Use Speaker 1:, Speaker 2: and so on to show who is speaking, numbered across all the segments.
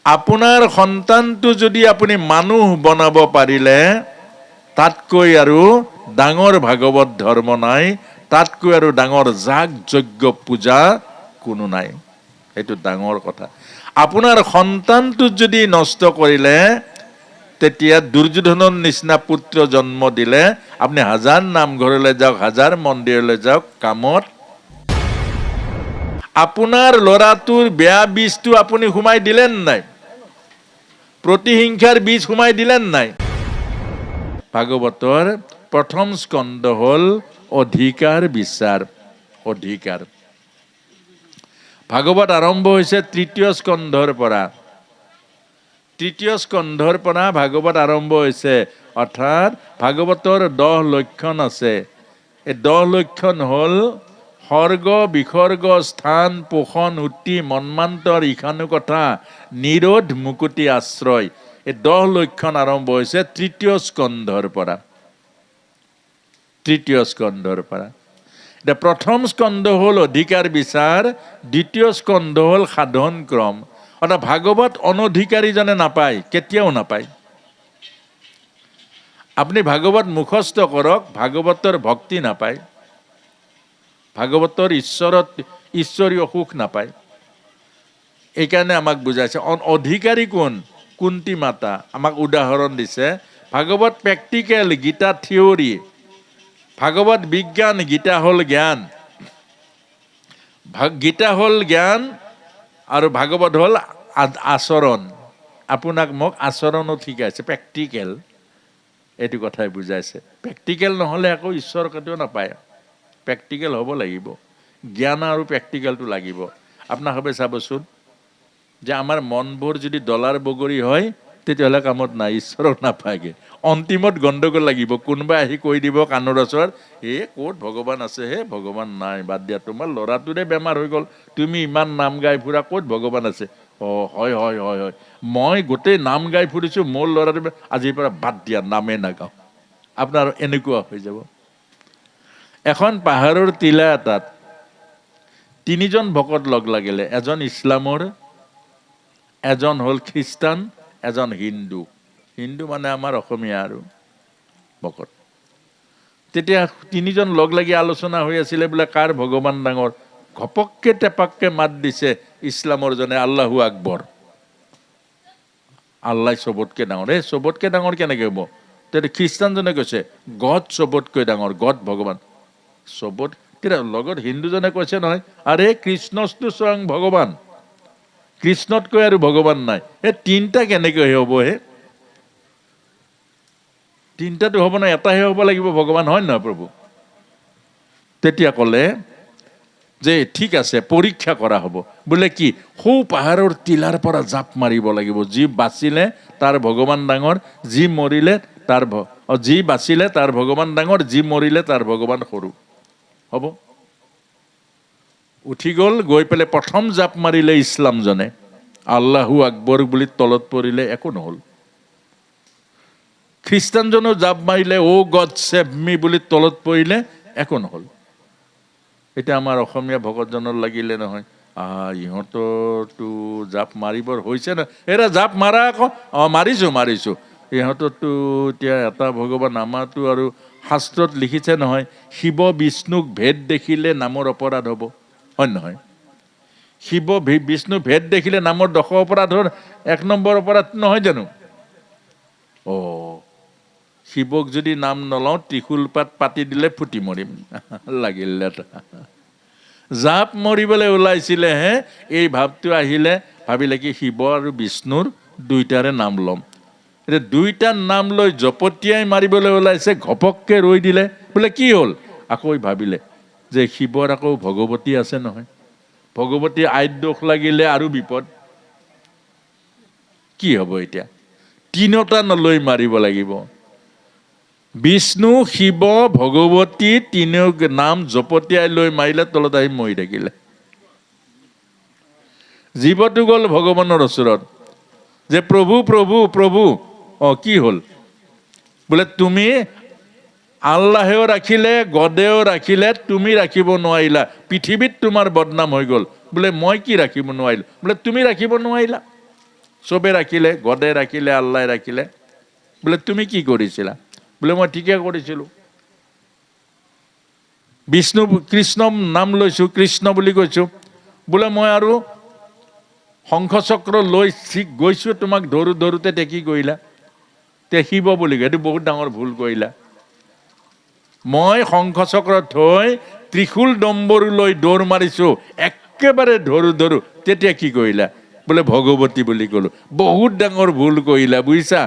Speaker 1: আপোনাৰ সন্তানটো যদি আপুনি মানুহ বনাব পাৰিলে তাতকৈ আৰু ডাঙৰ ভাগৱত ধৰ্ম নাই, তাতকৈ আৰু ডাঙৰ যাগ যজ্ঞ পূজা কোনো নাই। সেইটো ডাঙৰ কথা। আপোনাৰ সন্তানটো যদি নষ্ট কৰিলে, তেতিয়া দুৰ্যোধনৰ নিচিনা পুত্ৰ জন্ম দিলে আপুনি হাজাৰ নামঘৰলৈ যাওক, হাজাৰ মন্দিৰলৈ যাওক, কামত আপোনাৰ ল'ৰাটোৰ বেয়া বীজটো আপুনি সোমাই দিলেন নাই? প্ৰতিহিংসাৰ বীজ সোমাই দিলেন নাই? ভাগৱতৰ প্ৰথম স্কন্ধ হ'ল অধিকাৰ বিচাৰ। অধিকাৰ। ভাগৱত আৰম্ভ হৈছে তৃতীয় স্কন্ধৰ পৰা। তৃতীয় স্কন্ধৰ পৰা ভাগৱত আৰম্ভ হৈছে, অৰ্থাৎ ভাগৱতৰ 10 লক্ষণ আছে। এই 10 লক্ষণ হ'ল সৰ্গ, বিসৰ্গ, স্থান, পোষণ, উত্তি, মন্মান্তৰ, ঈশানুকথা, নিৰোধ, মুকুতি, আশ্ৰয়। এই 10 লক্ষণ আৰম্ভ হৈছে তৃতীয় স্কন্ধৰ পৰা। তৃতীয় স্কন্ধৰ পৰা। এতিয়া প্ৰথম স্কন্ধ হ'ল অধিকাৰ বিচাৰ, দ্বিতীয় স্কন্ধ হ'ল সাধন ক্ৰম। অৰ্থাৎ ভাগৱত অনধিকাৰীজনে নাপায়, কেতিয়াও নাপায়। আপুনি ভাগৱত মুখস্থ কৰক, ভাগৱতৰ ভক্তি নাপায়, ভাগৱতৰ ঈশ্বৰীয় সুখ নাপায়। এইকাৰণে আমাক বুজাইছে অধিকাৰী কোন? কুন্তি মাতা আমাক উদাহৰণ দিছে। Bhagavat practical, Gita theory. ভাগৱত বিজ্ঞান, গীতা হ'ল জ্ঞান। গীতা হ'ল জ্ঞান আৰু ভাগৱত হ'ল আচৰণ। আপোনাক মোক আচৰণো শিকাইছে, প্ৰেক্টিকেল। এইটো কথাই বুজাইছে। প্ৰেক্টিকেল নহ'লে আকৌ ঈশ্বৰ কেতিয়াও নাপায়। প্ৰেক্টিকেল হ'ব লাগিব। জ্ঞান আৰু প্ৰেক্টিকেলটো লাগিব। আপোনালোকে চাবচোন যে আমাৰ মনবোৰ যদি ডলাৰ বগৰী হয়, তেতিয়াহ'লে কামত নাই, ঈশ্বৰক নাপায়গৈ। অন্তিমত গণ্ডগোল লাগিব। কোনোবাই আহি কৈ দিব কাণৰ ওচৰত, ক'ত ভগৱান আছে হে? ভগৱান নাই, বাদ দিয়া। তোমাৰ ল'ৰাটোৰে বেমাৰ হৈ গ'ল, তুমি ইমান নাম গাই ফুৰা, ক'ত ভগৱান আছে? হয় হয় হয় হয়, মই গোটেই নাম গাই ফুৰিছোঁ, মোৰ ল'ৰাটো আজিৰ পৰা বাদ দিয়া, নামে নাগাওঁ। আপোনাৰ এনেকুৱা হৈ যাব। এখন পাহাৰৰ টিলা এটাত 3জন ভকত লগ লাগিলে। এজন ইছলামৰ, এজন হ'ল খ্ৰীষ্টান, এজন হিন্দু। হিন্দু মানে আমাৰ অসমীয়া আৰু ভকত। তেতিয়া 3জন লগ লাগি আলোচনা হৈ আছিলে, বোলে কাৰ ভগৱান ডাঙৰ। ঘপককে টেপাককে মাত দিছে ইছলামৰ জনে, আল্লাহু আকবৰ। আল্লাহ চবতকে ডাঙৰ। চবতকে ডাঙৰ কেনেকে হ'ব? তেতিয়া খ্ৰীষ্টানজনে কৈছে, গড চবতকৈ ডাঙৰ, গড ভগৱান চবত। তেতিয়া লগত হিন্দুজনে কৈছে নহয়, আৰে কৃষ্ণটো স্বয়ং ভগৱান, কৃষ্ণতকৈ আৰু ভগৱান নাই। এই 3টা কেনেকৈ হ'ব হে? 3টাটো হ'ব নাই, এটাহে হ'ব লাগিব ভগৱান, হয় নহয় প্ৰভু? তেতিয়া ক'লে যে ঠিক আছে, পৰীক্ষা কৰা হ'ব। বোলে কি? সৌ পাহাৰৰ টিলাৰ পৰা জাপ মাৰিব লাগিব। যি বাচিলে তাৰ ভগৱান ডাঙৰ, যি মৰিলে তাৰ যি বাচিলে তাৰ ভগৱান ডাঙৰ, যি মৰিলে তাৰ ভগৱান সৰু। হ'ব? উঠি গ'ল, গৈ পেলাই প্ৰথম জাপ মাৰিলে ইছলামজনে, আল্লাহু আকবৰ বুলি তলত পৰিলে, একো নহ'ল। খ্ৰীষ্টানজনেও জাপ মাৰিলে, গড ছেভ মি বুলি তলত পৰিলে, একো নহ'ল। এতিয়া আমাৰ অসমীয়া ভকতজনৰ লাগিলে নহয়, ইহঁতৰতো জাপ মাৰিবৰ হৈছে ন, জাপ মাৰা আকৌ। মাৰিছোঁ। ইহঁতৰতো এতিয়া এটা ভগৱান, আমাৰতো আৰু শাস্ত্ৰত লিখিছে নহয়, শিৱ বিষ্ণুক ভেদ দেখিলে নামৰ অপৰাধ হ'ব, হয় নহয়? শিৱ বিষ্ণু ভেদ দেখিলে নামৰ 10 অপৰাধৰ 1 নম্বৰ অপৰাধ নহয় জানো? শিৱক যদি নাম নলওঁ, ত্ৰিশূল পাত পাতি দিলে ফুটি মৰিম লাগিলে। জাপ মৰিবলৈ ওলাইছিলেহে এই ভাৱটো আহিলে, ভাবিলে কি শিৱ আৰু বিষ্ণুৰ 2টাৰে নাম ল'ম। এতিয়া 2টাৰ নাম লৈ জপতিয়াই মাৰিবলৈ ওলাইছে, ঘপককে ৰৈ দিলে। বোলে কি হ'ল? আকৌ ভাবিলে যে শিৱৰ আকৌ ভগৱতী আছে নহয়, ভগৱতী আইত দোষ লাগিলে আৰু বিপদ। কি হ'ব এতিয়া? 3টা নলৈ মাৰিব লাগিব। বিষ্ণু, শিৱ, ভগৱতী 3 নাম জপতিয়াই লৈ মাৰিলে, তলত আহি মৰি থাকিলে। জীৱটো গ'ল ভগৱানৰ ওচৰত, যে প্ৰভু প্ৰভু প্ৰভু। কি হ'ল? বোলে তুমি আল্লাহেও ৰাখিলে, গদেও ৰাখিলে, তুমি ৰাখিব নোৱাৰিলা, পৃথিৱীত তোমাৰ বদনাম হৈ গ'ল। বোলে মই কি ৰাখিব নোৱাৰিলোঁ? বোলে তুমি ৰাখিব নোৱাৰিলা। চবে ৰাখিলে, গদে ৰাখিলে, আল্লাই ৰাখিলে। বোলে তুমি কি কৰিছিলা? বোলে মই ঠিকে কৰিছিলোঁ। বিষ্ণু কৃষ্ণ নাম লৈছোঁ, কৃষ্ণ বুলি কৈছোঁ। বোলে মই আৰু শংখচক্ৰ লৈ গৈছোঁ, তোমাক ধৰোঁতে তে কি কৰিলা? তে শিৱ বুলি কয়, এইটো বহুত ডাঙৰ ভুল কৰিলা। মই শংখচক্ৰ থৈ ত্ৰিশূল ডম্বৰু লৈ দৌৰ মাৰিছোঁ, একেবাৰে ধৰো তেতিয়া কি কৰিলা? বোলে ভগৱতী বুলি ক'লো। বহুত ডাঙৰ ভুল কৰিলা, বুজিছা?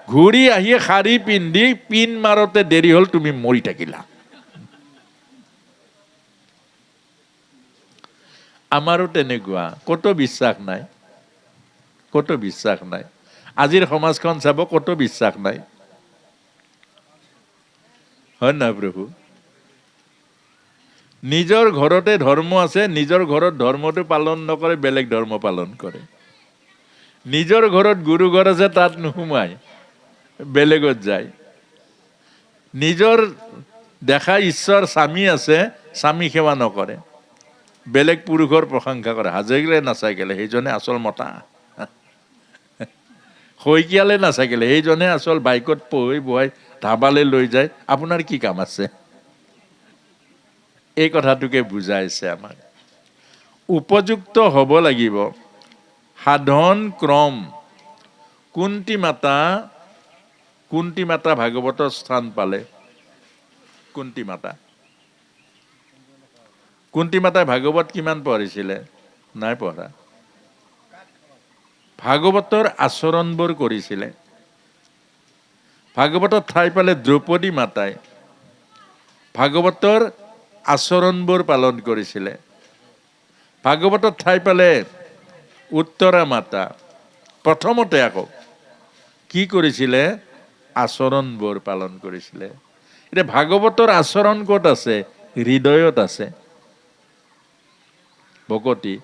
Speaker 1: ঘূৰি আহি শাৰী পিন্ধি পিন মাৰোতে দেৰি হ'ল, তুমি মৰি থাকিলা। আমাৰো তেনেকুৱা, ক'তো বিশ্বাস নাই, ক'তো বিশ্বাস নাই। আজিৰ সমাজখন চাব, ক'তো বিশ্বাস নাই, হয় নহয় প্ৰভু? নিজৰ ঘৰতে ধৰ্ম আছে, নিজৰ ঘৰত ধৰ্মটো পালন নকৰে, বেলেগ ধৰ্ম পালন কৰে। নিজৰ ঘৰত গুৰু ঘৰ আছে, তাত নোসোমায়, বেলেগত যায়। নিজৰ দেখা ঈশ্বৰ স্বামী আছে, স্বামী সেৱা নকৰে, বেলেগ পুৰুষৰ প্ৰশংসা কৰে। হাজৰিকালে নাচাকিলে সেইজনে আচল মতা, শইকীয়ালে নাচাকিলে সেইজনে আচল বাইকত পঢ়ি বহাই ধাবালৈ লৈ যায়। আপোনাৰ কি কাম আছে? এই কথাটোকে বুজাইছে আমাক। উপযুক্ত হ'ব লাগিব। সাধন ক্ৰম কুন্তি মাতা ভাগৱতৰ স্থান পালে। কুন্তি মাতাই ভাগৱত কিমান পঢ়িছিলে? নাই পঢ়া। ভাগৱতৰ আচৰণবোৰ কৰিছিলে। ভাগৱতত ঠাই পালে দ্ৰৌপদী মাতাই ভাগৱতৰ আচৰণবোৰ পালন কৰিছিলে। ভাগৱতত ঠাই পালে উত্তৰা মাতা প্ৰথমতে আকৌ কি কৰিছিলে? আচৰণবোৰ পালন কৰিছিলে। এতিয়া ভাগৱতৰ আচৰণ ক'ত আছে? হৃদয়ত আছে। ভকতি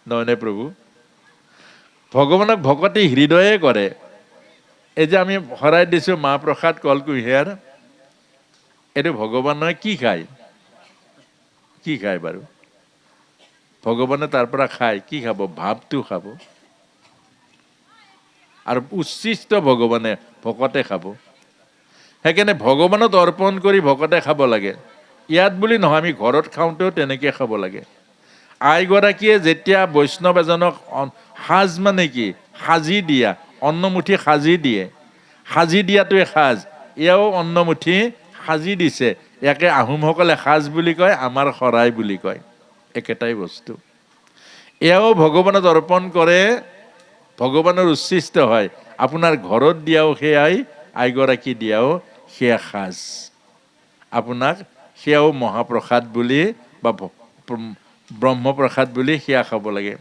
Speaker 1: নহয়নে প্ৰভু? ভগৱানক ভকতি হৃদয়ে কৰে। এই যে আমি শৰাই দিছো মাহ প্ৰসাদ কলকুঁহিয়াৰ, এইটো ভগৱানে কি খায়? কি খায় বাৰু? ভগৱানে তাৰ পৰা খায় কি খাব? ভাৱটো খাব। আৰু উচ্ছিষ্ট ভগৱানে ভকতে খাব। সেইকাৰণে ভগৱানত অৰ্পণ কৰি ভকতে খাব লাগে। ইয়াত বুলি নহয়, আমি ঘৰত খাওঁতেও তেনেকৈ খাব লাগে। আইগৰাকীয়ে যেতিয়া বৈষ্ণৱ এজনক সাজ মানে কি? সাজি দিয়া, অন্নমুঠি সাজি দিয়ে। সাজি দিয়াটোৱে সাজ, এয়াও অন্নমুঠি সাজি দিছে। ইয়াকে আহোমসকলে সাজ বুলি কয়, আমাৰ শৰাই বুলি কয়, একেটাই বস্তু। এয়াও ভগৱানত অৰ্পণ কৰে, ভগৱানৰ উচ্ছিষ্ট হয়। আপোনাৰ ঘৰত দিয়াও সেয়াই, আইগৰাকী দিয়াও সেয়া সাজ। আপোনাক সেয়াও মহাপ্ৰসাদ বুলি বা ব্ৰহ্মপ্ৰসাদ বুলি সেয়া খাব লাগে।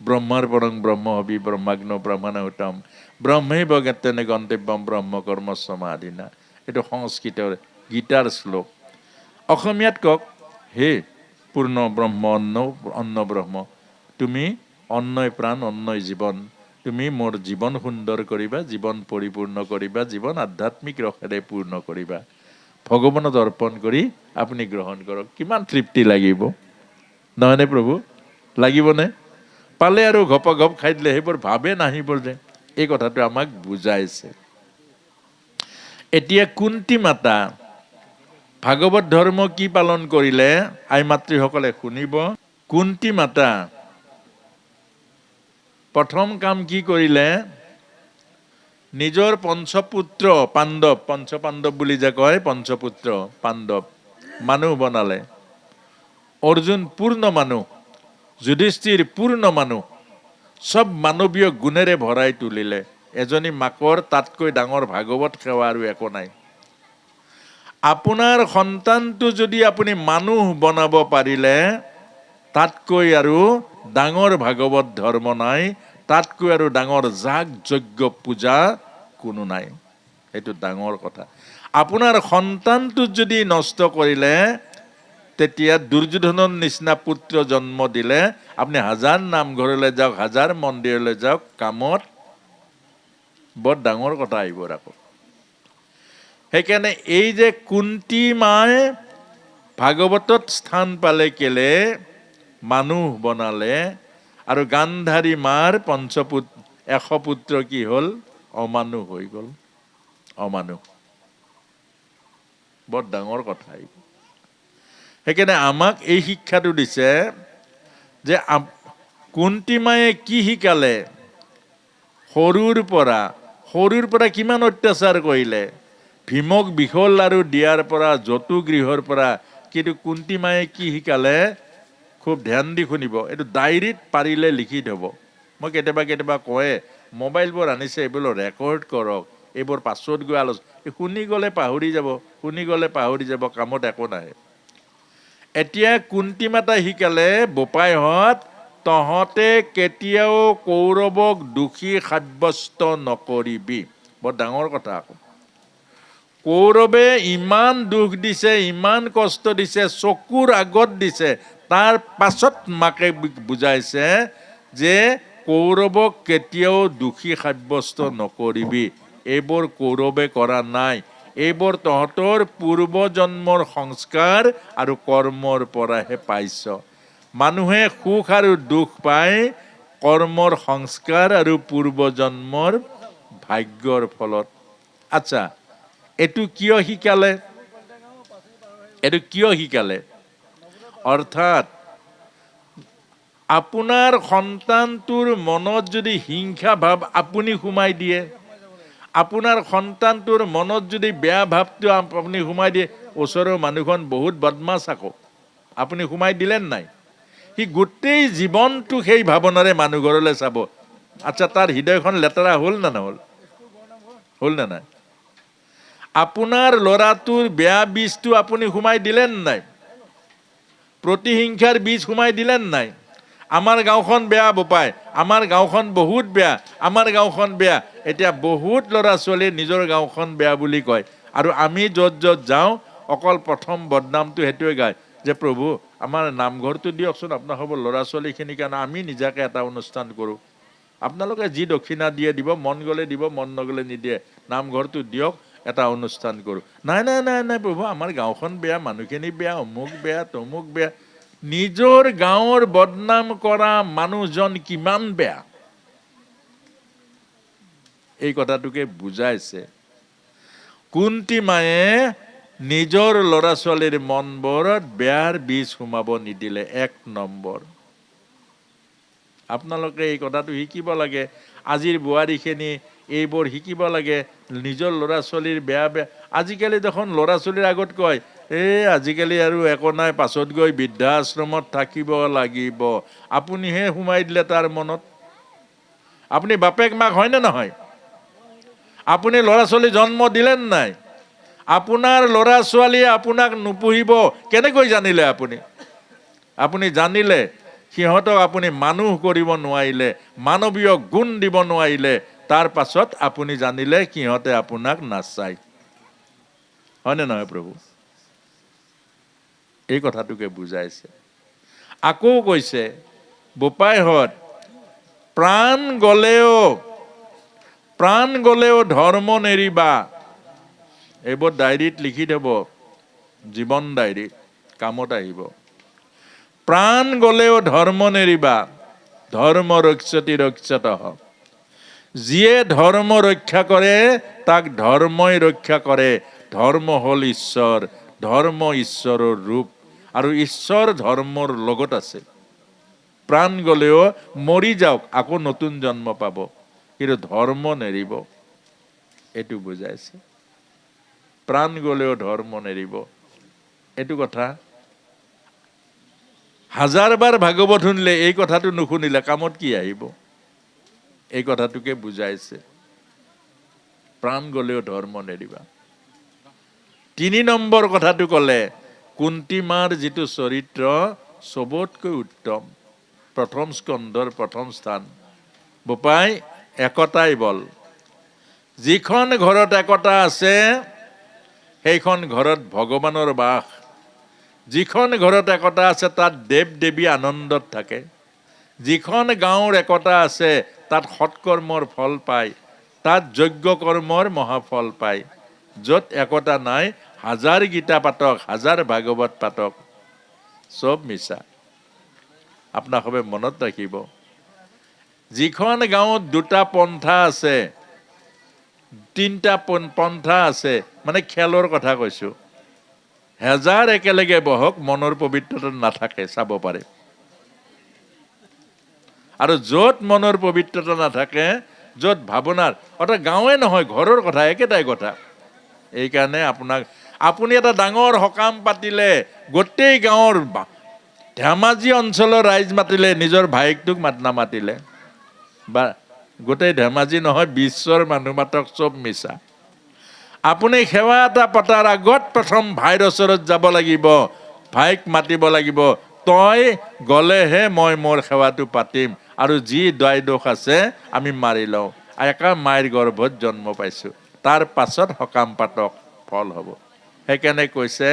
Speaker 1: ব্ৰহ্মাৰ পৰং ব্ৰহ্ম হবি ব্ৰহ্মাগ্ন ব্ৰহ্মাণহুতম ব্ৰহ্মেই বগেতেনে গন্তব্যম ব্ৰহ্ম কৰ্ম সমাধিনা। এইটো সংস্কৃতৰ গীতাৰ শ্লোক। অসমীয়াত কওক, হে পূৰ্ণ ব্ৰহ্ম অন্ন ব্ৰহ্ম, তুমি অন্নই প্ৰাণ, অন্নই জীৱন। তুমি মোৰ জীৱন সুন্দৰ কৰিবা, জীৱন পৰিপূৰ্ণ কৰিবা, জীৱন আধ্যাত্মিক ৰসেৰে পূৰ্ণ কৰিবা। ভগৱানত অৰ্পণ কৰি আপুনি গ্ৰহণ কৰক। কিমান তৃপ্তি লাগিব, নহয়নে প্ৰভু? লাগিবনে? পালে আৰু ঘপ খাই দিলে সেইবোৰ ভাবে নাহিব যে, এই কথাটো আমাক বুজাইছে। এতিয়া কুন্তি মাতা ভাগৱত ধৰ্ম কি পালন কৰিলে? আই মাতৃসকলে শুনিব। কুন্তি মাতা প্ৰথম কাম কি কৰিলে? নিজৰ পঞ্চপুত্ৰ পঞ্চপাণ্ডৱ বুলি যে কয়, পঞ্চপুত্ৰ পাণ্ডৱ মানুহ বনালে। অৰ্জুন পূৰ্ণ মানুহ, যুধিষ্ঠিৰ পূৰ্ণ মানুহ, চব মানৱীয় গুণেৰে ভৰাই তুলিলে। এজনী মাকৰ তাতকৈ ডাঙৰ ভাগৱত সেৱা আৰু একো নাই। আপোনাৰ সন্তানটো যদি আপুনি মানুহ বনাব পাৰিলে, তাতকৈ আৰু ডাঙৰ ভাগৱত ধৰ্ম নাই, তাতকৈ আৰু ডাঙৰ যাগ যজ্ঞ পূজা কোনো নাই। সেইটো ডাঙৰ কথা। আপোনাৰ সন্তানটো যদি নষ্ট কৰিলে, তেতিয়া দুৰ্যোধনৰ নিচিনা পুত্ৰ জন্ম দিলে, আপুনি হাজাৰ নামঘৰলৈ যাওক, হাজাৰ মন্দিৰলৈ যাওক, কামত বৰ ডাঙৰ কথা আহিব আকৌ। সেইকাৰণে এই যে কুন্তি মায়ে ভাগৱতত স্থান পালে কেলে? মানুহ বনালে। আৰু গান্ধাৰী মাৰ পঞ্চপুত্ৰ 100 পুত্ৰ কি হ'ল অমানুষ হৈ গ'ল অমানুষ বৰ ডাঙৰ কথা সেইকাৰণে আমাক এই শিক্ষাটো দিছে যে কুন্তি মায়ে কি শিকালে সৰুৰ পৰা কিমান অত্যাচাৰ কৰিলে ভীমক বিশল আৰু দিয়াৰ পৰা যতুগৃহৰ পৰা কিন্তু কুন্তি মায়ে কি শিকালে খুব ধ্যান দি শুনিব এইটো ডায়েৰীত পাৰিলে লিখি থ'ব মই কেতিয়াবা কয় মোবাইলবোৰ আনিছে এইবোৰ ৰেকৰ্ড কৰক এইবোৰ পাছত গৈ শুনি গ'লে পাহৰি যাব কামত একো নাহে এতিয়া কুন্তি মাতাই শিকালে বোপাইহঁত তহঁতে কেতিয়াও কৌৰৱক দোষী সাব্যস্ত নকৰিবি বৰ ডাঙৰ কথা আকৌ কৌৰৱে ইমান দুখ দিছে ইমান কষ্ট দিছে চকুৰ আগত দিছে তাৰ পাছত মাকে বুজাইছে যে কৌৰৱক কেতিয়াও দোষী সাব্যস্ত নকৰিবি এইবোৰ কৌৰৱে কৰা নাই এইবোৰ তহঁতৰ পূৰ্বজন্মৰ সংস্কাৰ আৰু কৰ্মৰ পৰাহে পাইছ মানুহে সুখ আৰু দুখ পায় কৰ্মৰ সংস্কাৰ আৰু পূৰ্বজন্মৰ ভাগ্যৰ ফলত আচ্ছা এইটো কিয় শিকালে অৰ্থাৎ আপোনাৰ সন্তানটোৰ মনত যদি হিংসা ভাৱ আপুনি সোমাই দিয়ে আপোনাৰ সন্তানটোৰ মনত যদি বেয়া ভাৱটো আপুনি সোমাই দিয়ে ওচৰৰ মানুহখন বহুত বদমাছ আকৌ আপুনি সোমাই দিলে নাই সি গোটেই জীৱনটো সেই ভাৱনাৰে মানুহ ঘৰলৈ চাব আচ্ছা তাৰ হৃদয়খন লেতেৰা হ'ল নে নাই আপোনাৰ ল'ৰাটোৰ বেয়া বীজটো আপুনি সোমাই দিলে নাই প্ৰতিহিংসাৰ বীজ সোমাই দিলে নাই আমাৰ গাঁওখন বেয়া বোপাই আমাৰ গাঁওখন বহুত বেয়া এতিয়া বহুত ল'ৰা ছোৱালীয়ে নিজৰ গাঁওখন বেয়া বুলি কয় আৰু আমি য'ত যাওঁ অকল প্ৰথম বদনামটো সেইটোৱে গায় যে প্ৰভু আমাৰ নামঘৰটো দিয়কচোন আপোনালোকৰ ল'ৰা ছোৱালীখিনিৰ কাৰণে আমি নিজাকে এটা অনুষ্ঠান কৰোঁ আপোনালোকে যি দক্ষিণা দিয়ে দিব মন গ'লে দিব মন নগ'লে নিদিয়ে নামঘৰটো দিয়ক এটা অনুষ্ঠান কৰোঁ নাই প্ৰভু আমাৰ গাঁওখন বেয়া মানুহখিনি বেয়া অমুক বেয়া তমুক বেয়া নিজৰ গাঁৱৰ বদনাম কৰা মানুহজন কিমান বেয়া এই কথাটোকে বুজাইছে কুন্তি মায়ে নিজৰ ল'ৰা ছোৱালীৰ মনবোৰত বেয়াৰ বীজ সোমাব নিদিলে 1 নম্বৰ আপোনালোকে এই কথাটো শিকিব লাগে আজিৰ বোৱাৰীখিনি এইবোৰ শিকিব লাগে নিজৰ ল'ৰা ছোৱালীৰ বেয়া আজিকালি দেখোন ল'ৰা ছোৱালীৰ আগত কয় আজিকালি আৰু একো নাই পাছত গৈ বৃদ্ধাশ্ৰমত থাকিব লাগিব আপুনিহে সোমাই দিলে তাৰ মনত আপুনি বাপেক মাক হয়নে নহয় আপুনি ল'ৰা ছোৱালী জন্ম দিলেন নাই আপোনাৰ ল'ৰা ছোৱালীয়ে আপোনাক নুপুহিব কেনেকৈ জানিলে আপুনি জানিলে সিহঁতক আপুনি মানুহ কৰিব নোৱাৰিলে মানৱীয় গুণ দিব নোৱাৰিলে তাৰ পাছত আপুনি জানিলে সিহঁতে আপোনাক নাচায় হয়নে নহয় প্ৰভু এই কথাটোকে বুজাইছে আকৌ কৈছে বোপাইহঁত প্ৰাণ গলেও ধৰ্ম নেৰিবা এইবোৰ ডায়েৰীত লিখি থব জীৱন ডায়েৰীত কামত আহিব প্ৰাণ গলেও ধৰ্ম নেৰিবা ধৰ্ম ৰক্ষতি ৰক্ষতঃ যিয়ে ধৰ্ম ৰক্ষা কৰে তাক ধৰ্মই ৰক্ষা কৰে ধৰ্ম হ'ল ঈশ্বৰ ধৰ্ম ঈশ্বৰৰ ৰূপ আৰু ঈশ্বৰ ধৰ্মৰ লগত আছে প্ৰাণ গলেও মৰি যাওক আকৌ নতুন জন্ম পাব কিন্তু ধৰ্ম নেৰিব এইটো বুজাইছে প্ৰাণ গলেও ধৰ্ম নেৰিব এইটো কথা হাজাৰবাৰ ভাগৱত শুনিলে এই কথাটো নুশুনিলে কামত কি আহিব এই কথাটোকে বুজাইছে প্ৰাণ গলেও ধৰ্ম নেৰিবা 3 নম্বৰ কথাটো ক'লে কুন্তি মাৰ যিটো চৰিত্ৰ চবতকৈ উত্তম প্ৰথম স্কন্ধৰ প্ৰথম স্থান বোপাই একতাই বল যিখন ঘৰত একতা আছে সেইখন ঘৰত ভগৱানৰ বাস যিখন ঘৰত একতা আছে তাত দেৱ দেৱী আনন্দত থাকে যিখন গাঁৱৰ একতা আছে তাত সৎকৰ্মৰ ফল পায় তাত যজ্ঞ কৰ্মৰ মহাফল পায় য'ত একতা নাই হাজাৰ গীতা পাতক হাজাৰ ভাগৱত পাতক চব মিছা আপোনালোকে মনত ৰাখিব যিখন গাঁৱত দুটা পন্থা আছে, তিনিটা পন্থা আছে, মানে খেলৰ কথা কৈছোঁ, হেজাৰ একেলগে বহক মনৰ পবিত্ৰতা নাথাকে, চাব পাৰে। আৰু য'ত মনৰ পবিত্ৰতা নাথাকে, য'ত ভাৱনাৰ, অৰ্থাৎ গাঁৱে নহয় ঘৰৰ কথা, একেটাই কথা। এইকাৰণে আপুনি এটা ডাঙৰ সকাম পাতিলে, গোটেই গাঁৱৰ ধেমাজি অঞ্চলৰ ৰাইজ মাতিলে, নিজৰ ভায়েকটোক নামাতিলে, বা গোটেই ধেমাজি নহয় বিশ্বৰ মানুহ মাতক, চব মিছা। আপুনি সেৱা এটা পতাৰ আগত প্ৰথম ভাইৰ ওচৰত যাব লাগিব, ভাইক মাতিব লাগিব, তই গ'লেহে মই মোৰ সেৱাটো পাতিম, আৰু যি দায় দোষ আছে আমি মাৰি লওঁ। একা মাইৰ গৰ্ভত জন্ম পাইছোঁ, তাৰ পাছত সকাম পাতক, ফল হ'ব। সেইকাৰণে কৈছে,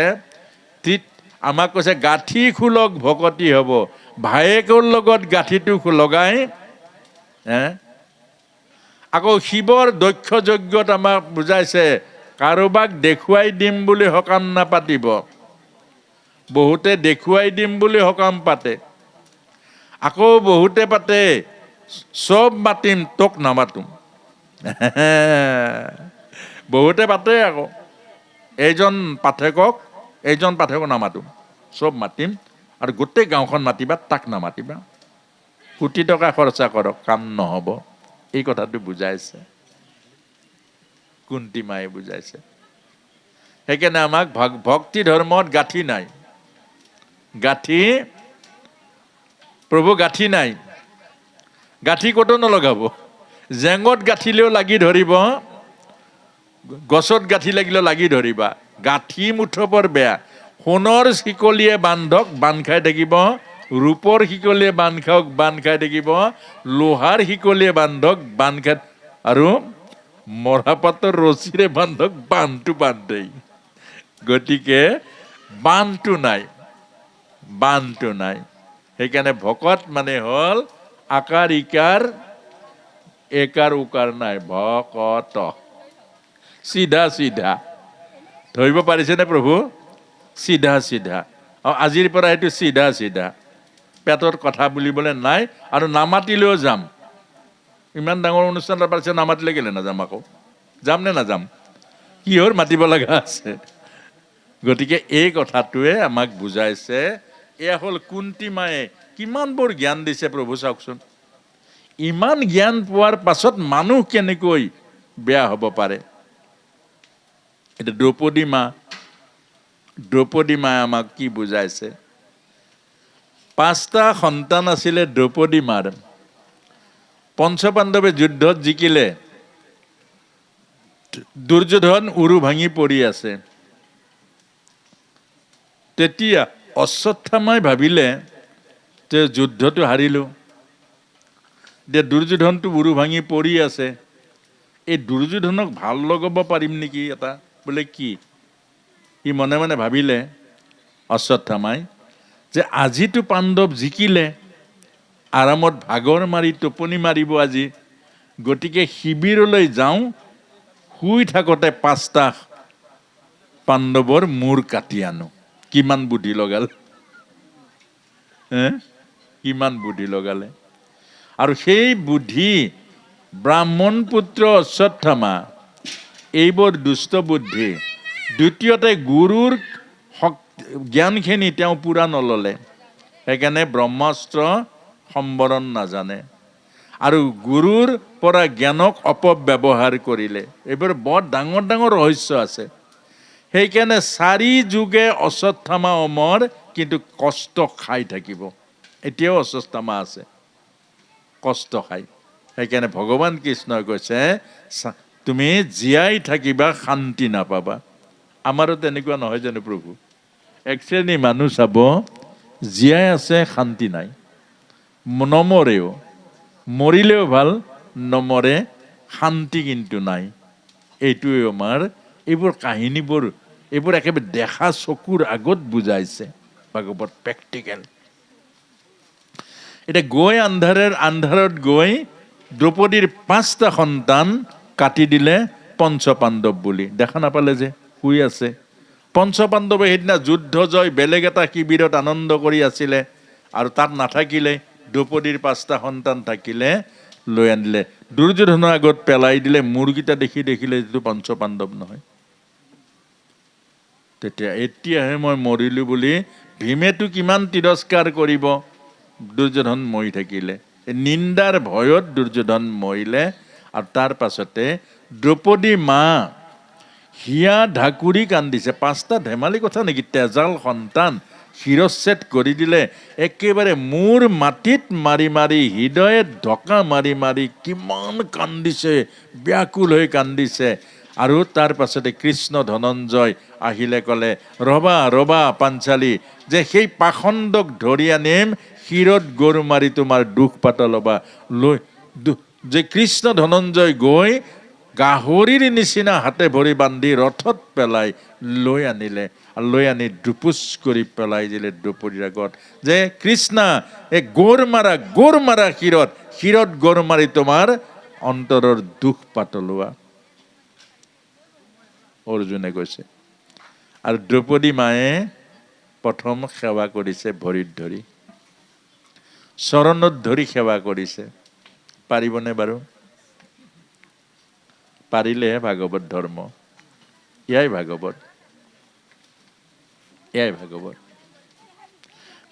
Speaker 1: আমাক কৈছে গাঁঠি খোলক ভকতি হ'ব। ভায়েকৰ লগত গাঁঠিটো লগাই, আকৌ শিৱৰ দক্ষ যজ্ঞত আমাক বুজাইছে, কাৰোবাক দেখুৱাই দিম বুলি সকাম নাপাতিব। বহুতে দেখুৱাই দিম বুলি সকাম পাতে, আকৌ বহুতে পাতে চব মাতিম তোক নামাতোম। বহুতে পাতে আকৌ, এইজন পাঠকক নামাতোম, চব মাতিম, আৰু গোটেই গাঁওখন মাতিবা, তাক নামাতিবা। কোটি টকা খৰচা কৰক, কাম নহ'ব। এই কথাটো বুজাইছে, কুন্তি মায়ে বুজাইছে। সেইকাৰণে আমাক ভক্তি ধৰ্মত গাঁঠি নাই, প্ৰভু গাঁঠি নাই। গাঁঠি ক'তো নলগাব, জেঙত গাঁঠিলেও লাগি ধৰিব, গছত গাঁঠি লাগিলেও লাগি ধৰিবা। গাঁঠি মুঠৰ বেয়া। সোণৰ শিকলিয়ে বান্ধক, বান্ধ খাই থাকিব, ৰূপৰ শিকলিয়ে বান্ধ খাওক, বান্ধ খাই থাকিব, লোহাৰ শিকলিয়ে বান্ধক, বান্ধ খাই, আৰু মৰাপাতৰ ৰছীৰে বান্ধক, বান্ধটো বান্ধেই। গতিকে বান্ধটো নাই। সেইকাৰণে ভকত মানে হ'ল আকাৰ ইকাৰ, একাৰ উকাৰ নাই, ভকত। চিধা ধৰিব পাৰিছেনে প্ৰভু? চিধা। আজিৰ পৰা এইটো চিধা, পেটৰ কথা বুলিবলৈ নাই, আৰু নামাতিলেও যাম। ইমান ডাঙৰ অনুষ্ঠান এটা পাৰিছে, নামাতিলে কেলে নাযাম? আকৌ যাম নে নাযাম? কিহৰ মাতিব লগা আছে? গতিকে এই কথাটোৱে আমাক বুজাইছে। এয়া হ'ল কুন্তি মায়ে কিমান বৰ জ্ঞান দিছে প্ৰভু, চাওকচোন। ইমান জ্ঞান পোৱাৰ পাছত মানুহ কেনেকৈ বেয়া হ'ব পাৰে? এতিয়া দ্ৰৌপদী মায়ে আমাক কি বুজাইছে? 5টা সন্তান আছিলে দ্ৰৌপদী মাৰ। পঞ্চপাণ্ডৱে যুদ্ধত জিকিলে, দুৰ্যোধন উৰু ভাঙি পৰি আছে। তেতিয়া অশ্বত্থামাই ভাবিলে যে যুদ্ধটো হাৰিলোঁ, যে দুৰ্যোধনটো উৰু ভাঙি পৰি আছে, এই দুৰ্যোধনক ভাল লগাব পাৰিম নেকি এটা, বোলে কি? সি মনে মনে ভাবিলে অশ্বত্থামাই, যে আজিতো পাণ্ডৱ জিকিলে, আৰামত ভাগৰ মাৰি টোপনি মাৰিব আজি, গতিকে শিবিৰলৈ যাওঁ, শুই থাকোঁতে 5টা পাণ্ডৱৰ মূৰ কাটি আনো। কিমান বুদ্ধি লগালে, আৰু সেই বুদ্ধি ব্ৰাহ্মণ পুত্ৰ অশ্বত্থামা, এইবোৰ দুষ্ট বুদ্ধি। দ্বিতীয়তে গুৰুৰ জ্ঞানখিনি তেওঁ পূৰা নললে, সেইকাৰণে ব্ৰহ্মাস্ত্ৰ সম্বৰণ নাজানে, আৰু গুৰুৰ পৰা জ্ঞানক অপব্যৱহাৰ কৰিলে। এইবোৰ বৰ ডাঙৰ ৰহস্য আছে। সেইকাৰণে 4 যুগে অশ্বত্থামা অমৰ, কিন্তু কষ্ট খাই থাকিব। এতিয়াও অশ্বত্থামা আছে, কষ্ট খাই। সেইকাৰণে ভগৱান কৃষ্ণই কৈছে, তুমি জীয়াই থাকিবা, শান্তি নাপাবা। আমাৰো তেনেকুৱা নহয় জানো প্ৰভু? এক শ্ৰেণী মানুহ চাব, জীয়াই আছে, শান্তি নাই, নমৰেও, মৰিলেও ভাল, নমৰে, শান্তি কিন্তু নাই। এইটোৱে আমাৰ এইবোৰ কাহিনীবোৰ, এইবোৰ একেবাৰে দেখা চকুৰ আগত বুজাইছে ভাগৱত, প্ৰেক্টিকেল। এতিয়া গৈ আন্ধাৰত গৈ দ্ৰৌপদীৰ 5টা সন্তান কাটি দিলে পঞ্চপাণ্ডৱ বুলি। দেখা নাপালে যে, শুই আছে। পঞ্চপাণ্ডৱে সেইদিনা যুদ্ধ জয়, বেলেগ এটা শিবিৰত আনন্দ কৰি আছিলে, আৰু তাত নাথাকিলে। দ্ৰৌপদীৰ 5টা সন্তান থাকিলে, লৈ আনিলে, দুৰ্যোধনৰ আগত পেলাই দিলে। মূৰকেইটা দেখিলে যিটো পঞ্চপাণ্ডৱ নহয়। তেতিয়া এতিয়াহে মই মৰিলো বুলি ভীমেতো কিমান তিৰস্কাৰ কৰিব। দুৰ্যোধন মৰি থাকিলে, নিন্দাৰ ভয়ত দুৰ্যোধন মৰিলে। আৰু তাৰ পাছতে দ্ৰৌপদী মা হিয়া ঢাকুৰি কান্দিছে। 5টা ধেমালি কথা নেকি? তেজাল সন্তান শিৰচ্ছেদ কৰি দিলে। একেবাৰে মূৰ মাটিত মাৰি মাৰি, হৃদয়ত ঢকা মাৰি মাৰি কিমান কান্দিছে, ব্যাকুল হৈ কান্দিছে। আৰু তাৰ পাছতে কৃষ্ণ ধনঞ্জয় আহিলে, ক'লে ৰবা ৰবা পাঞ্চালী, যে সেই পাখণ্ডক ধৰি আনিম, শিৰত গৰু মাৰি তোমাৰ দুখ পাত ল'বা। লৈ যে কৃষ্ণ ধনঞ্জয় গৈ গাহৰিৰ নিচিনা হাতে ভৰি বান্ধি ৰথত পেলাই লৈ আনিলে। লৈ আনি দুপুচ কৰি পেলাই দিলে দ্ৰৌপদীৰ আগত, যে কৃষ্ণা, এই গৌৰ মাৰা শিৰত গৌৰ মাৰি তোমাৰ অন্তৰৰ দুখ পাত লোৱা। অৰ্জুনে কৈছে। আৰু দ্ৰৌপদী মায়ে প্ৰথম সেৱা কৰিছে ভৰিত ধৰি, চৰণত ধৰি সেৱা কৰিছে। পাৰিবনে বাৰু? পাৰিলেহে ভাগৱত ধৰ্ম। এয়াই ভাগৱত।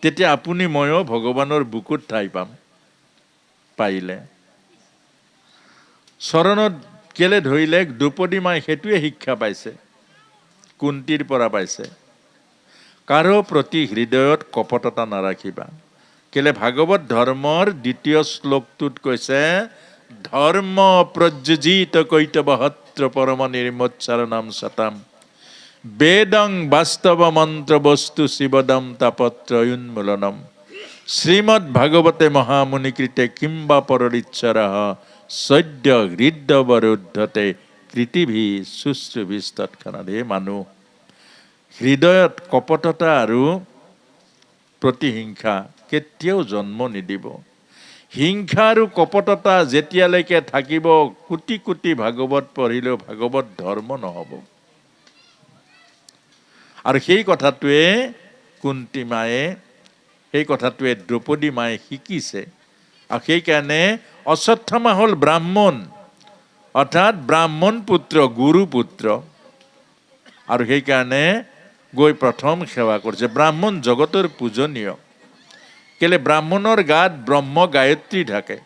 Speaker 1: তেতিয়া আপুনি ময়ো ভগৱানৰ বুকুত ঠাই পাম পাৰিলে। চৰণত কেলে ধৰিলে? দ্ৰৌপদী মায়ে সেইটোৱে শিক্ষা পাইছে, কুন্তীৰ পৰা পাইছে। কাৰো প্ৰতি হৃদয়ত কপটতা নাৰাখিবা। কেলে? ভাগৱত ধৰ্মৰ 2য় শ্লোকটোত কৈছে, ধৰ্ম প্ৰযোজিত কৈতবহত্ৰ পৰম নিৰ্মোচ্চাৰণম সতাম বেদং বাস্তৱ মন্ত্ৰ বস্তু শিৱদম তাপত্ৰয়োন্মূলনম শ্ৰীমদ ভাগৱতে মহামুনিকৃতে কিম্বা পৰৰিচ্ছৰঃ সদ্য হৃদয়বৰুদ্ধতে কৃতিভি শুশ্ৰুভিস্তৎক্ষণাৎ। হে মানুহ, হৃদয়ত কপটতা আৰু প্ৰতিহিংসা কেতিয়াও জন্ম নিদিব। হিংসা আৰু কপটতা যেতিয়ালৈকে থাকিব, কোটি কোটি ভাগৱত পঢ়িলেও ভাগৱত ধৰ্ম নহ'ব। আৰু সেই কথাটোৱে কুন্তী মায়ে, সেই কথাটোৱে দ্ৰৌপদী মায়ে শিকিছে। আৰু সেইকাৰণে অশ্বত্থামা হ'ল ব্ৰাহ্মণ, অৰ্থাৎ ব্ৰাহ্মণ পুত্ৰ, গুৰু পুত্ৰ। আৰু সেইকাৰণে গৈ প্ৰথম সেৱা কৰিছে। ব্ৰাহ্মণ জগতৰ পূজনীয়। কেলে? ব্ৰাহ্মণৰ গাত ব্ৰহ্ম গায়ত্ৰী থাকে।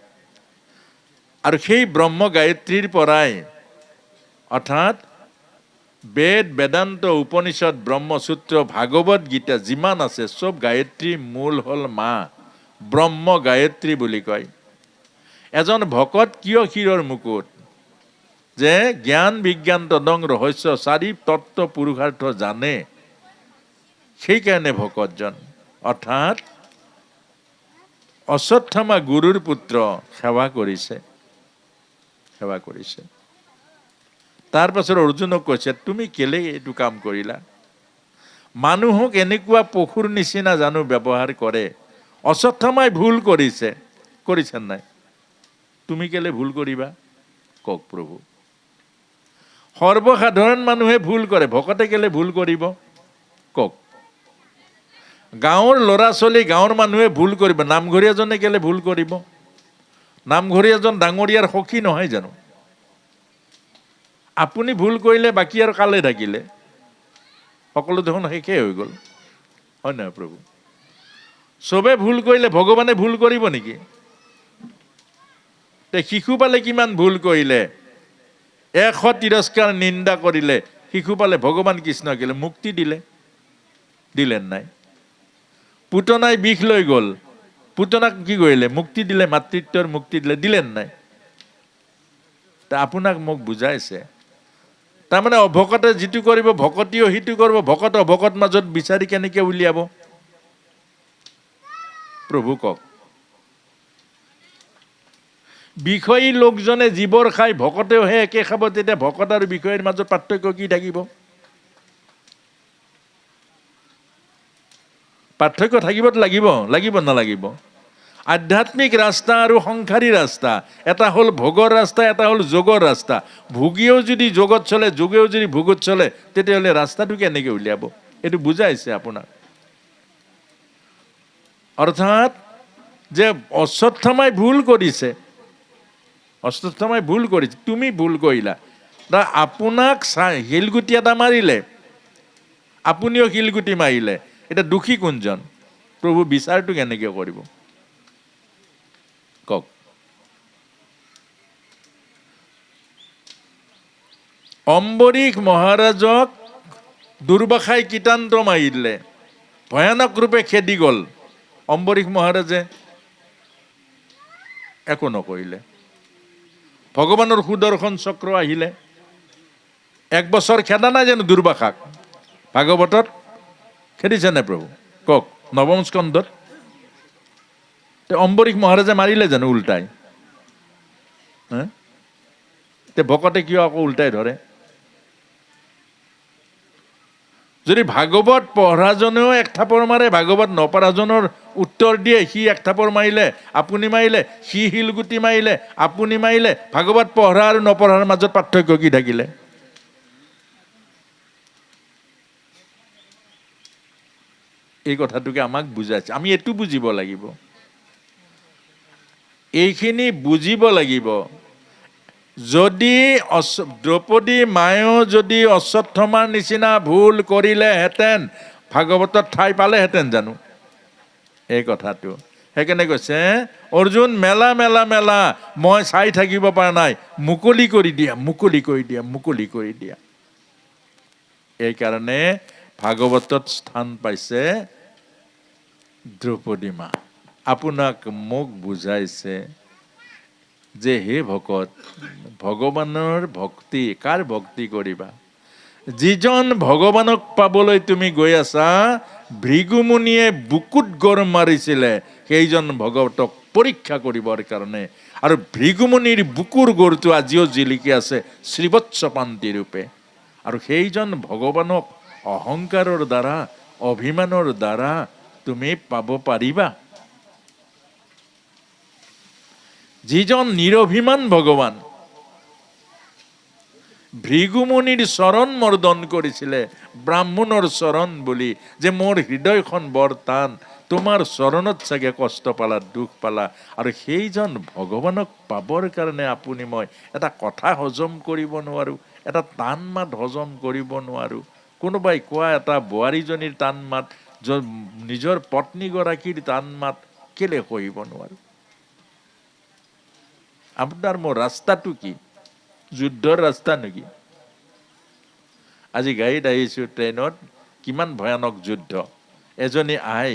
Speaker 1: আৰু সেই ব্ৰহ্ম গায়ত্ৰীৰ পৰাই, অৰ্থাৎ বেদ, বেদান্ত, উপনিষদ, ব্ৰহ্মসূত্ৰ, ভাগৱত গীতা যিমান আছে চব গায়ত্ৰীৰ মূল হ'ল মা, ব্ৰহ্ম গায়ত্ৰী বুলি কয়। এজন ভকত কিয় শিৰৰ মুকুট? যে জ্ঞান বিজ্ঞান তদং ৰহস্য 4 তত্ত্ব পুৰুষাৰ্থ জানে, সেইকাৰণে ভকতজন। অৰ্থাৎ অশ্বত্থামা গুৰুৰ পুত্ৰ, সেৱা কৰিছে। তাৰ পাছত অৰ্জুনক কৈছে, তুমি কেলে এইটো কাম কৰিলা? মানুহক এনেকুৱা পশুৰ নিচিনা জানো ব্যৱহাৰ কৰে? অশ্বত্থামাই ভুল কৰিছে নাই? তুমি কেলে ভুল কৰিবা? কওক প্ৰভু। সৰ্বসাধাৰণ মানুহে ভুল কৰে, ভকতে কেলে ভুল কৰিব? কওক। গাঁৱৰ ল'ৰা ছোৱালী, গাঁৱৰ মানুহে ভুল কৰিব, নামঘৰীয়াজনে কেলে ভুল কৰিব? নামঘৰীয়াজন ডাঙৰীয়াৰ সখী নহয় জানো? আপুনি ভুল কৰিলে বাকী আৰু কালে থাকিলে? সকলো দেখোন শেষেই হৈ গ'ল, হয় নহয় প্ৰভু? চবে ভুল কৰিলে ভগৱানে ভুল কৰিব নেকি? শিশুপালে কিমান ভুল কৰিলে, 100 তিৰস্কাৰ নিন্দা কৰিলে, শিশুপালে ভগৱান কৃষ্ণ কেলে মুক্তি দিলে নাই? পুতনাই বিষ লৈ গ'ল, পুতনাক কি কৰিলে? মুক্তি দিলে, মাতৃত্বৰ মুক্তি দিলে নাই? আপোনাক মোক বুজাইছে। তাৰমানে অভকতে যিটো কৰিব, ভকতিও সিটো কৰিব। ভকত অভকত মাজত বিচাৰি কেনেকে উলিয়াব? প্ৰভু কওক। বিষয়ী লোকজনে জীৱৰ খাই ভকতেওহে একে খাব, তেতিয়া ভকত আৰু বিষয়ীৰ মাজত পাৰ্থক্য কি থাকিব? পাৰ্থক্য লাগিব নালাগিব? আধ্যাত্মিক ৰাস্তা আৰু সংসাৰী ৰাস্তা, এটা হ'ল ভোগৰ ৰাস্তা, এটা হ'ল যোগৰ ৰাস্তা। ভোগীয়েও যদি যোগত চলে, যোগেও যদি ভোগত চলে, তেতিয়াহ'লে ৰাস্তাটো কেনেকৈ উলিয়াব? এইটো বুজাইছে আপোনাক। অৰ্থাৎ যে অশ্বত্থামাই ভুল কৰিছে, অশ্বত্থামাই ভুল কৰিছে, তুমি ভুল কৰিলা। আপোনাক শিলগুটি এটা মাৰিলে, আপুনিও শিলগুটি মাৰিলে, এতিয়া দোষী কোনজন? প্ৰভু বিচাৰটো কেনেকৈ কৰিব কওক? অম্বৰীশ মহাৰাজক দুৰ্বাসাই কীটান্ত মাৰিলে, ভয়ানক ৰূপে খেদি গ'ল। অম্বৰীশ মহাৰাজে একো নকৰিলে। ভগৱানৰ সুদৰ্শন চক্ৰ আহিলে, 1 বছৰ খেদা নাই জানো দুৰ্বাসাক? ভাগৱতত খেদিছে নে প্ৰভু কওক? নৱম স্কন্ধত অম্বৰীশ মহাৰাজে মাৰিলে জানো উল্টাই? ভকতে কিয় আকৌ উল্টাই ধৰে? যদি ভাগৱত পঢ়াজনেও 1 থাপৰ মাৰে, ভাগৱত নপঢ়াজনৰ উত্তৰ দিয়ে, সি 1 থাপৰ মাৰিলে, আপুনি মাৰিলে, সি শিলগুটি মাৰিলে, আপুনি মাৰিলে, ভাগৱত পঢ়া আৰু নপঢ়াৰ মাজত পাৰ্থক্য কি থাকিলে? এই কথাটোকে আমাক বুজাইছে। আমি এইটো বুজিব লাগিব, এইখিনি বুজিব লাগিব। যদি দ্ৰৌপদী মায়েও যদি অশ্বত্থামাৰ নিচিনা ভুল কৰিলেহেঁতেন, ভাগৱতত ঠাই পালেহেঁতেন জানো? এই কথাটো সেইকাৰণে কৈছে, অৰ্জুন মেলা মেলা মেলা, মই চাই থাকিব পৰা নাই, মুকলি কৰি দিয়া, মুকলি কৰি দিয়া, মুকলি কৰি দিয়া। এইকাৰণে ভাগৱতত স্থান পাইছে দ্ৰৌপদী মা। আপোনাক মোক বুজাইছে যে হে ভকত, ভগৱানৰ ভক্তি, কাৰ ভক্তি কৰিবা? যিজন ভগৱানক পাবলৈ তুমি গৈ আছা, ভৃগুমুনিয়ে বুকুত গৰ মাৰিছিলে, সেইজন ভগৱতক পৰীক্ষা কৰিবৰ কাৰণে। আৰু ভৃগুমুনিৰ বুকুৰ গৰটো আজিও জিলিকি আছে শ্ৰীবৎস পান্তি ৰূপে। আৰু সেইজন ভগৱানক অহংকাৰৰ দ্বাৰা, অভিমানৰ দ্বাৰা তুমি পাব পাৰিবা? যিজন নিৰভিমান ভগৱান, ভৃগুমুনিৰ চৰণ মৰ্দন কৰিছিলে, ব্ৰাহ্মণৰ চৰণ বুলি, যে মোৰ হৃদয়খন বৰ টান, তোমাৰ চৰণত চাগে কষ্ট পালা, দুখ পালা। আৰু সেইজন ভগৱানক পাবৰ কাৰণে আপুনি মই এটা কথা হজম কৰিব নোৱাৰোঁ, এটা টান মাত হজম কৰিব নোৱাৰোঁ। কোনোবাই কোৱা এটা বোৱাৰীজনীৰ টান মাত, নিজৰ পত্নীগৰাকীৰ টান মাত কেলে কৰিব নোৱাৰোঁ? আপোনাৰ মোৰ ৰাস্তাটো কি যুদ্ধৰ ৰাস্তা নেকি? আজি গাড়ীত আহিছোঁ, ট্ৰেইনত, কিমান ভয়ানক যুদ্ধ। এজনী আই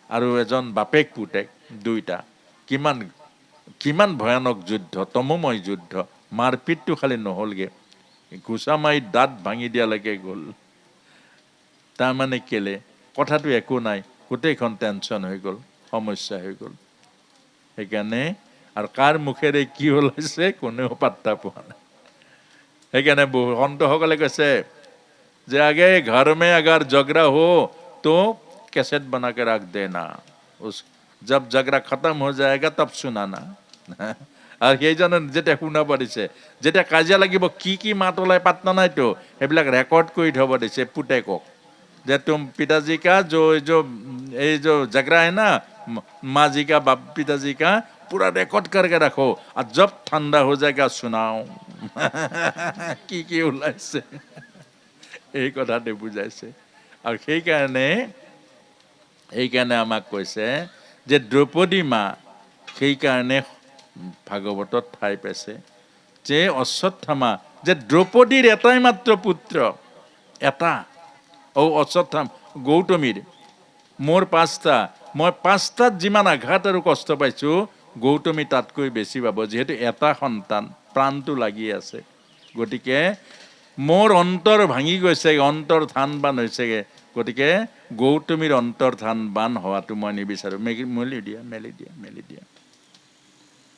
Speaker 1: আৰু এজন বাপেক পুতেক, দুইটা, কিমান কিমান ভয়ানক যুদ্ধ, তমময় যুদ্ধ। মাৰপিটটো খালি নহ'লগে, ঘোচা মাৰি দাঁত ভাঙি দিয়ালৈকে গ'ল। তাৰমানে কেলে? কথাটো একো নাই, গোটেইখন টেনচন হৈ গ'ল, সমস্যা হৈ গ'ল। সেইকাৰণে আৰু কাৰ মুখেৰে কি ওলাইছে কোনেও পাত্তা পোৱা নাই। সেইকাৰণে সন্তসকলে কৈছে যে আগে घर में अगर झगड़ा हो तो कैसेट बना के रख देना, जब झगड़ा खत्म हो जाएगा तब सुनाना। আৰু সেইজনে যেতিয়া শুনাব দিছে, যেতিয়া কাজিয়া লাগিব কি কি মাত ওলাই পাত্তা নাইতো, সেইবিলাক ৰেকৰ্ড কৰি থব দিছে পুতেকক, যে तुम पिताजी का जो झगड़ा है ना, माँ जी का, बाप पिताजी का, पूरा रेकॉर्ड करके रखो, और जब ठंडा हो जाएगा सुनाओ। কি কি ওলাইছে এই কথাটো বুজাইছে। আৰু সেইকাৰণে আমাক কৈছে যে দ্ৰৌপদী মা সেইকাৰণে ভাগৱতত ঠাই পাইছে যে অশ্বত্থামা, যে দ্ৰৌপদীৰ এটাই মাত্ৰ পুত্ৰ, এটা। অশ্বত্থাম গৌতমীৰ মোৰ 5টা, মই 5টাত যিমান আঘাত আৰু কষ্ট পাইছোঁ, গৌতমী তাতকৈ বেছি পাব, যিহেতু এটা সন্তান, প্ৰাণটো লাগি আছে। গতিকে মোৰ অন্তৰ ভাঙি গৈছে, অন্তৰ ধান বান হৈছেগে, গতিকে গৌতমীৰ অন্তৰ ধান বান হোৱাটো মই নিবিচাৰোঁ। মেলি দিয়া।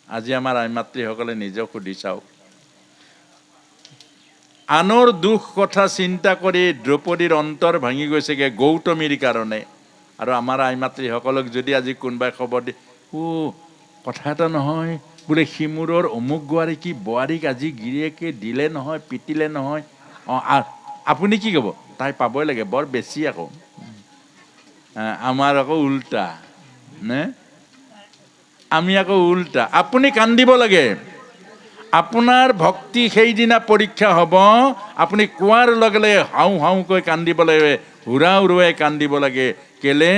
Speaker 1: আজি আমাৰ আই মাতৃসকলে নিজক সুধি চাওক, আনৰ দুখ কথা চিন্তা কৰি দ্ৰৌপদীৰ অন্তৰ ভাঙি গৈছেগে গৌতমীৰ কাৰণে। আৰু আমাৰ আই মাতৃসকলক যদি আজি কোনোবাই খবৰ দিয়ে, কথা এটা নহয় বোলে, সিমূৰৰ অমুক বোৱাৰীক আজি গিৰিয়েকে দিলে নহয়, পিটিলে নহয়, আপুনি কি ক'ব? তাই পাবই লাগে, বৰ বেছি আকৌ। আমাৰ আকৌ উল্টা নে? আমি আকৌ উল্টা। আপুনি কান্দিব লাগে, আপোনাৰ ভক্তি সেইদিনা পৰীক্ষা হ'ব। আপুনি কোৱাৰ লগে লগে হাও হাওকৈ কান্দিব লাগে, হুৰা উৰুৱাই কান্দিব লাগে। কেলে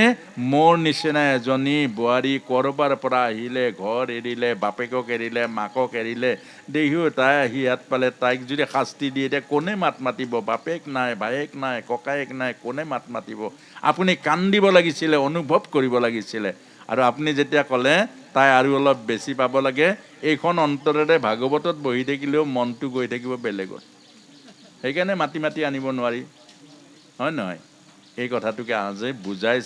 Speaker 1: মোৰ নিচিনা এজনী বোৱাৰী ক'ৰবাৰ পৰা আহিলে, ঘৰ এৰিলে, বাপেকক এৰিলে, মাকক এৰিলে, দেহিও তাই আহি ইয়াত পালে, তাইক যদি শাস্তি দিয়ে এতিয়া কোনে মাত মাতিব? বাপেক নাই, ভায়েক নাই, ককায়েক নাই, কোনে মাত মাতিব? আপুনি কান্দিব লাগিছিলে, অনুভৱ কৰিব লাগিছিলে। আৰু আপুনি যেতিয়া ক'লে তাই আৰু অলপ বেছি পাব লাগে, এইখন অন্তৰেৰে ভাগৱতত বহি থাকিলেও মনটো গৈ থাকিব বেলেগত। সেইকাৰণে মাতি মাতি আনিব নোৱাৰি, হয় নহয়? এই কথাটোকে আজি বুজাইছে।